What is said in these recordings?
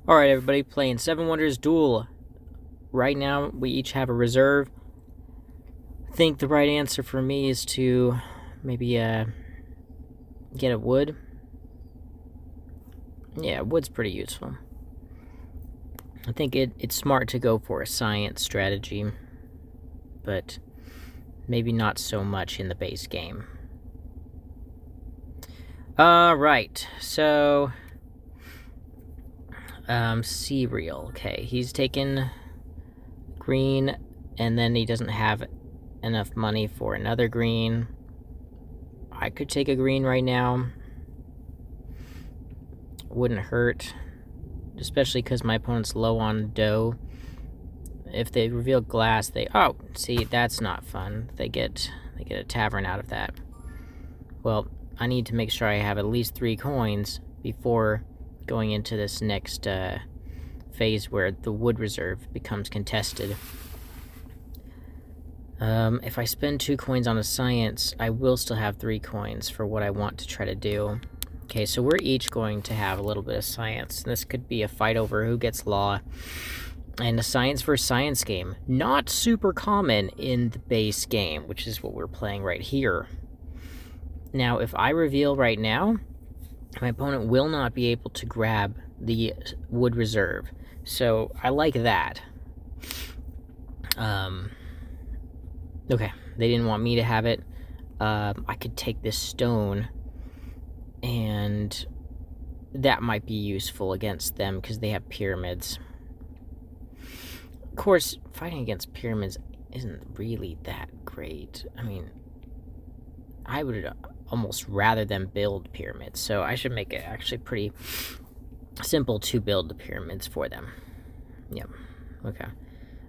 Alright, everybody, playing 7 Wonders Duel. Right now, we each have a reserve. I think the right answer for me is to maybe get a wood. Yeah, wood's pretty useful. I think it's smart to go for a science strategy, but maybe not so much in the base game. Right, so cereal. Okay, he's taken green, and then he doesn't have enough money for another green. I could take a green right now. Wouldn't hurt, especially because my opponent's low on dough. If they reveal glass, oh, see, that's not fun. They get a tavern out of that. Well, I need to make sure I have at least 3 coins before going into this next phase where the wood reserve becomes contested. If I spend 2 coins on a science, I will still have 3 coins for what I want to try to do. Okay, so we're each going to have a little bit of science. This could be a fight over who gets law. And a science versus science game. Not super common in the base game, which is what we're playing right here. Now, if I reveal right now, my opponent will not be able to grab the wood reserve. So, I like that. Okay, they didn't want me to have it. I could take this stone, and that might be useful against them because they have pyramids. Of course, fighting against pyramids isn't really that great. I mean, I would almost rather them build pyramids, so I should make it actually pretty simple to build the pyramids for them. Yep, okay.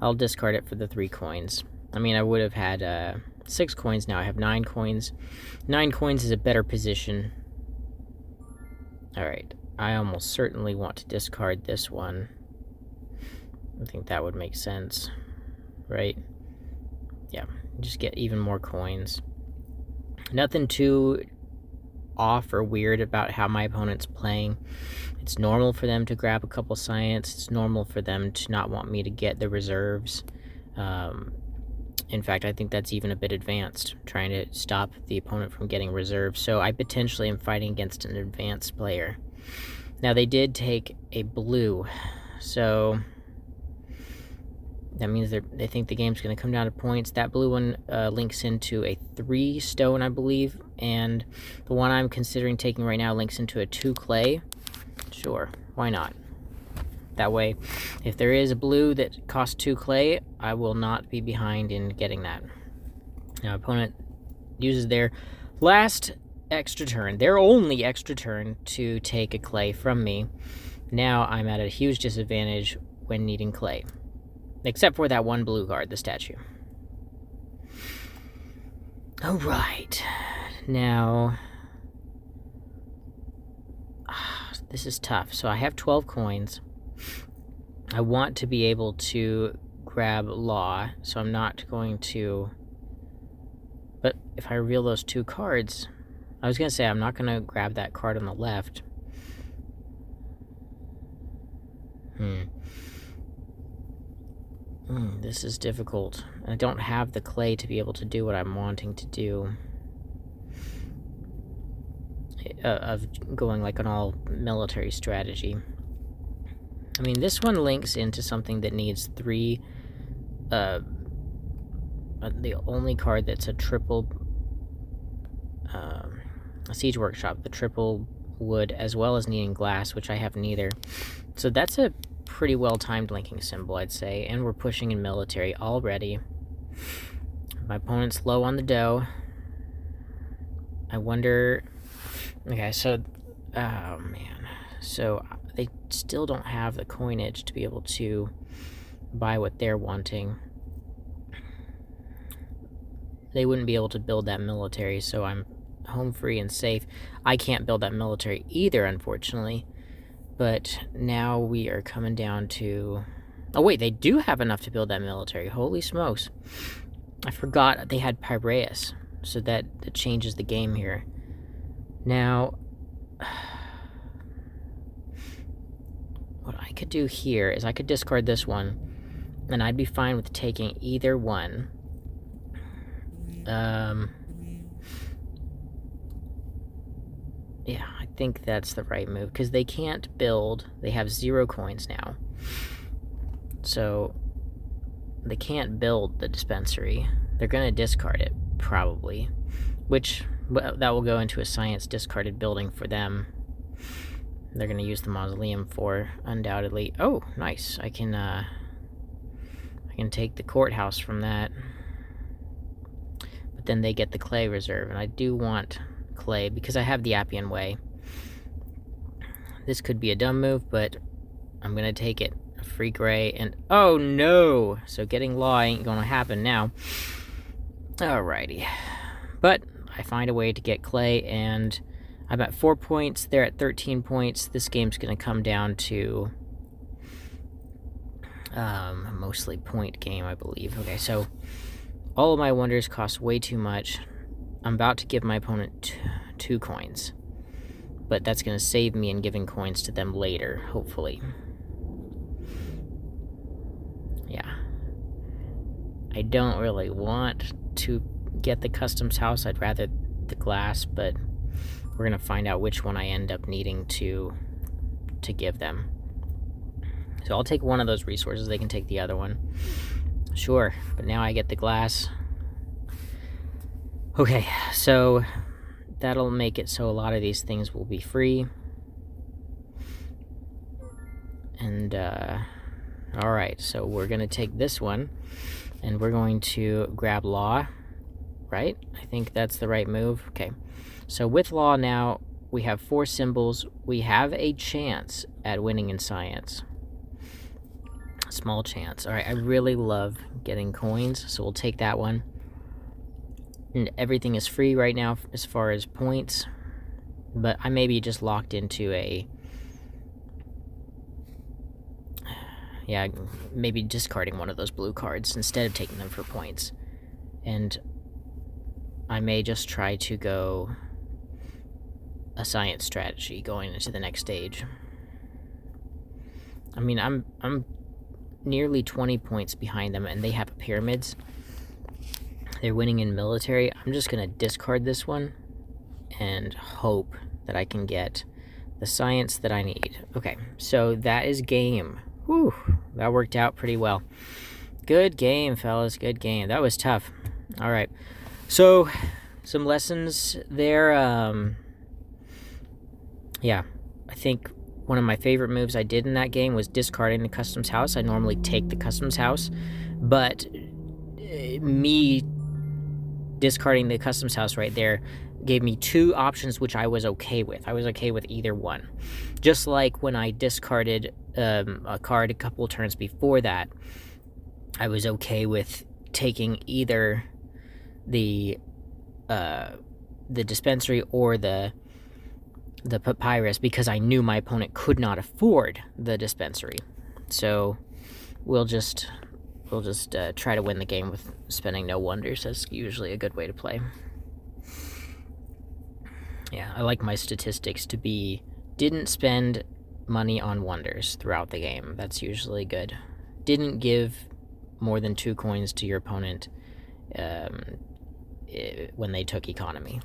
I'll discard it for the 3 coins. I mean, I would have had 6 coins, now I have 9 coins. 9 coins is a better position. Alright, I almost certainly want to discard this one. I think that would make sense, right? Yeah, just get even more coins. Nothing too off or weird about how my opponent's playing. It's normal for them to grab a couple science. It's normal for them to not want me to get the reserves. In fact, I think that's even a bit advanced, trying to stop the opponent from getting reserves. So I potentially am fighting against an advanced player. Now, they did take a blue, so that means they think the game's going to come down to points. That blue one links into a 3 stone, I believe, and the one I'm considering taking right now links into a 2 clay. Sure, why not? That way, if there is a blue that costs 2 clay, I will not be behind in getting that. Now, opponent uses their last extra turn, their only extra turn, to take a clay from me. Now I'm at a huge disadvantage when needing clay. Except for that one blue card, the statue. Alright. Now, this is tough. So I have 12 coins. I want to be able to grab law, so I'm not going to... But if I reveal those 2 cards... I was going to say I'm not going to grab that card on the left. This is difficult. I don't have the clay to be able to do what I'm wanting to do. Of going like an all military strategy. I mean, this one links into something that needs 3... the only card that's a triple... a siege workshop, the triple wood, as well as needing glass, which I have neither. So that's a pretty well-timed linking symbol, I'd say, and we're pushing in military already. My opponent's low on the dough. I wonder... Okay, so... Oh, man. So, they still don't have the coinage to be able to buy what they're wanting. They wouldn't be able to build that military, so I'm home free and safe. I can't build that military either, unfortunately. But now we are coming down to... Oh, wait, they do have enough to build that military. Holy smokes. I forgot they had Piraeus, so that changes the game here. Now, what I could do here is I could discard this one, and I'd be fine with taking either one. Yeah, I think that's the right move, because they can't build. They have 0 coins now. So they can't build the dispensary. They're going to discard it, probably. Which, that will go into a science discarded building for them. They're going to use the mausoleum for, undoubtedly. Oh, nice. I can take the courthouse from that. But then they get the clay reserve, and I do want clay because I have the Appian Way. This could be a dumb move, but I'm going to take it. A free gray, and oh no! So getting law ain't going to happen now. Alrighty. But I find a way to get clay, and I'm at 4 points. They're at 13 points. This game's going to come down to mostly point game, I believe. Okay, so all of my wonders cost way too much. I'm about to give my opponent 2 coins, but that's going to save me in giving coins to them later, hopefully. Yeah. I don't really want to get the customs house. I'd rather the glass, but we're going to find out which one I end up needing to give them. So I'll take one of those resources. They can take the other one. Sure, but now I get the glass. Okay, so that'll make it so a lot of these things will be free. And, alright, so we're going to take this one, and we're going to grab law, right? I think that's the right move. Okay, so with law now, we have 4 symbols. We have a chance at winning in science. Small chance. Alright, I really love getting coins, so we'll take that one. And everything is free right now as far as points, but I may be just locked into a... Yeah, maybe discarding one of those blue cards instead of taking them for points. And I may just try to go a science strategy going into the next stage. I mean, I'm nearly 20 points behind them, and they have pyramids. They're winning in military. I'm just going to discard this one and hope that I can get the science that I need. Okay, so that is game. Whew, that worked out pretty well. Good game, fellas. Good game. That was tough. All right. So, some lessons there. Yeah, I think one of my favorite moves I did in that game was discarding the customs house. I normally take the customs house, but me discarding the customs house right there gave me 2 options, which I was okay with. I was okay with either one. Just like when I discarded a card a couple turns before that, I was okay with taking either the dispensary or the papyrus, because I knew my opponent could not afford the dispensary. So we'll just try to win the game with spending no wonders. That's usually a good way to play. Yeah, I like my statistics to be didn't spend money on wonders throughout the game. That's usually good. Didn't give more than 2 coins to your opponent when they took economy.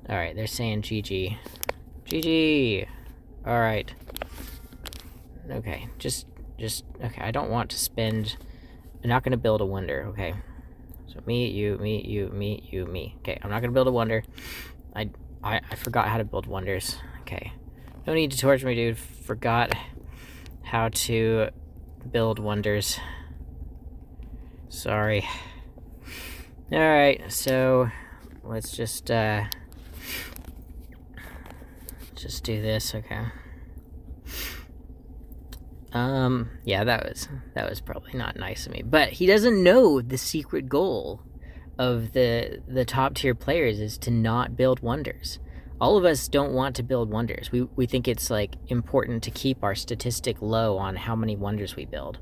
Alright, they're saying GG. GG! Alright. Okay, just okay, I don't want to spend... I'm not going to build a wonder, okay? So me, you, me, you, me, you, me. Okay, I'm not going to build a wonder. I forgot how to build wonders. Okay. No need to torture me, dude. Forgot how to build wonders. Sorry. Alright, so let's just do this, okay. Yeah, that was probably not nice of me. But he doesn't know the secret goal of the top tier players is to not build wonders. All of us don't want to build wonders. We think it's like important to keep our statistic low on how many wonders we build.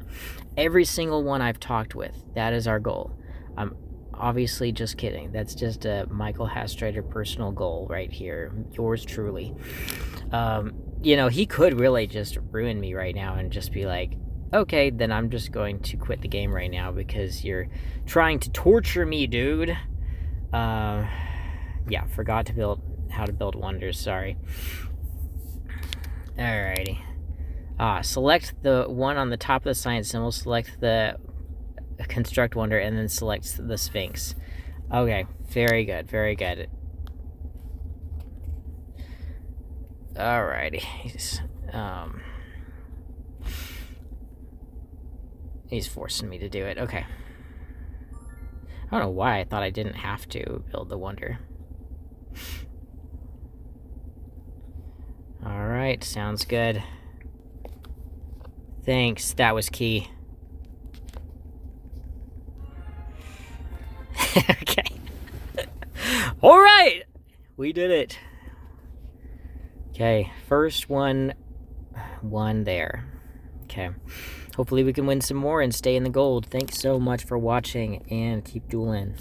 Every single one I've talked with, that is our goal. I'm obviously just kidding. That's just a Michael Hastrider personal goal right here. Yours truly. you know, he could really just ruin me right now and just be like, okay, then I'm just going to quit the game right now because you're trying to torture me, dude. Yeah, forgot to build how to build wonders, sorry. Alrighty. Select the one on the top of the science symbol, select the construct wonder, and then select the Sphinx. Okay, very good, very good. Alrighty. He's forcing me to do it. Okay. I don't know why I thought I didn't have to build the wonder. Alright, sounds good. Thanks, that was key. Okay. Alright! We did it. Okay, first one there. Okay. Hopefully we can win some more and stay in the gold. Thanks so much for watching, and keep dueling.